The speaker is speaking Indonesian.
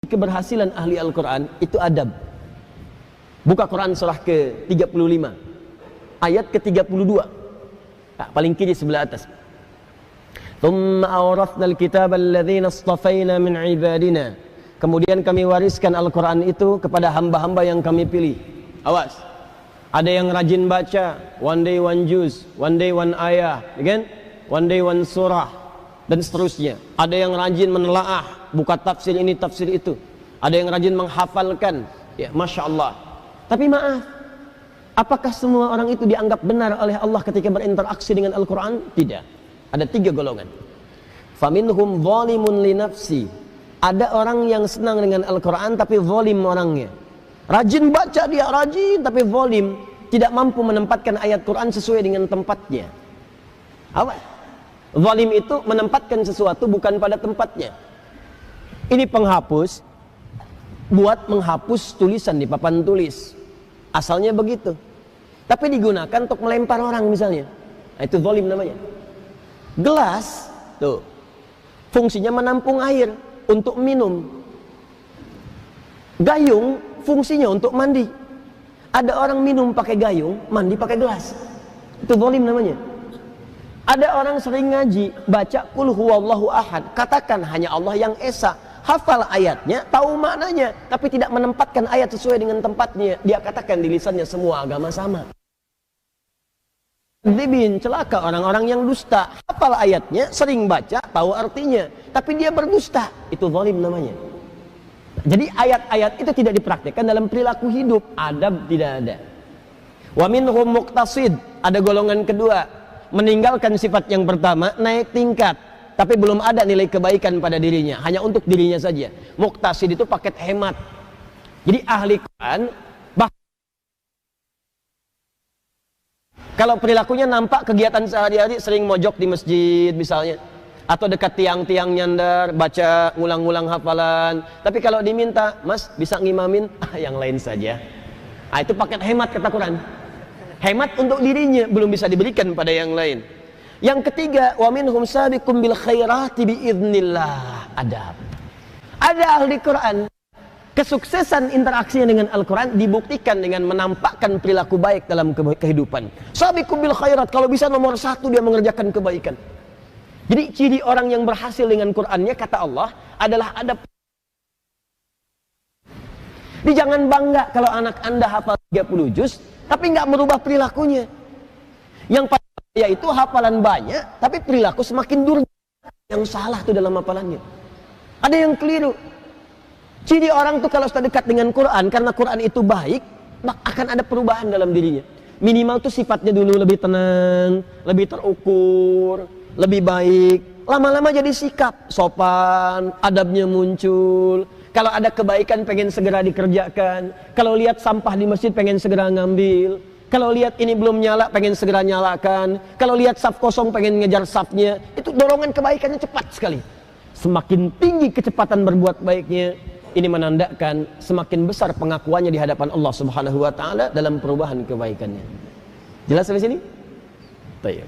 Keberhasilan ahli Al-Quran itu adab. Buka Quran surah ke-35 ayat ke-32, paling kiri sebelah atas. Thumma awrathna al-kitaba alladhina istafayna min ibadina. Kemudian kami wariskan Al-Quran itu kepada hamba-hamba yang kami pilih. Awas, ada yang rajin baca, one day one juz, one day one ayah, kan? One day one surah, dan seterusnya. Ada yang rajin menelaah, buka tafsir ini, tafsir itu. Ada yang rajin menghafalkan, ya Masya Allah. Tapi maaf, apakah semua orang itu dianggap benar oleh Allah ketika berinteraksi dengan Al-Quran? Tidak. Ada 3 golongan. Faminhum zalimun li nafsi. Ada orang yang senang dengan Al-Quran tapi zalim orangnya. Rajin baca dia, rajin tapi zalim, tidak mampu menempatkan ayat Quran sesuai dengan tempatnya. Apa? Zalim itu menempatkan sesuatu bukan pada tempatnya. Ini penghapus, buat menghapus tulisan di papan tulis. Asalnya begitu. Tapi digunakan untuk melempar orang misalnya. Nah, itu zalim namanya. Gelas, tuh, fungsinya menampung air untuk minum. Gayung fungsinya untuk mandi. Ada orang minum pakai gayung, mandi pakai gelas. Itu zalim namanya. Ada orang sering ngaji, baca qul huwallahu ahad, katakan hanya Allah yang esa, hafal ayatnya, tahu maknanya, tapi tidak menempatkan ayat sesuai dengan tempatnya. Dia katakan di lisannya semua agama sama. Dibin, celaka orang-orang yang dusta, hafal ayatnya, sering baca, tahu artinya, tapi dia berdusta. Itu zalim namanya. Jadi ayat-ayat itu tidak dipraktikkan dalam perilaku hidup, adab tidak ada. Wa minhum muqtasid, ada golongan kedua, meninggalkan sifat yang pertama, naik tingkat, tapi belum ada nilai kebaikan pada dirinya, hanya untuk dirinya saja. Muqtasid itu paket hemat. Jadi ahli Quran, kalau perilakunya nampak kegiatan sehari-hari sering mojok di masjid misalnya, atau dekat tiang-tiang nyandar, baca ngulang-ngulang hafalan, tapi kalau diminta, mas bisa ngimamin, yang lain saja. Nah, itu paket hemat kata Quran. Hemat untuk dirinya, belum bisa diberikan pada yang lain. Yang ketiga, wa minhum sabiqum bil khairati biidznillah. Adab. Ada ahli Quran, kesuksesan interaksinya dengan Al-Quran dibuktikan dengan menampakkan perilaku baik dalam kehidupan. Sabiqum bil khairat, kalau bisa nomor 1 dia mengerjakan kebaikan. Jadi ciri orang yang berhasil dengan Qurannya, kata Allah, adalah adab. Jadi jangan bangga kalau anak anda hafal 30 juz tapi nggak merubah perilakunya. Yang pada itu hafalan banyak tapi perilaku semakin durjana. Yang salah tuh dalam hafalannya. Ada yang keliru. Ciri orang tuh kalau sudah dekat dengan Quran, karena Quran itu baik, akan ada perubahan dalam dirinya. Minimal tuh sifatnya dulu lebih tenang, lebih terukur, lebih baik. Lama-lama jadi sikap, sopan, adabnya muncul. Kalau ada kebaikan pengen segera dikerjakan. Kalau lihat sampah di masjid pengen segera ngambil. Kalau lihat ini belum nyala pengen segera nyalakan. Kalau lihat saf kosong pengen ngejar safnya. Itu dorongan kebaikannya cepat sekali. Semakin tinggi kecepatan berbuat baiknya, ini menandakan semakin besar pengakuannya di hadapan Allah Subhanahu wa taala dalam perubahan kebaikannya. Jelas sampai sini? Baik.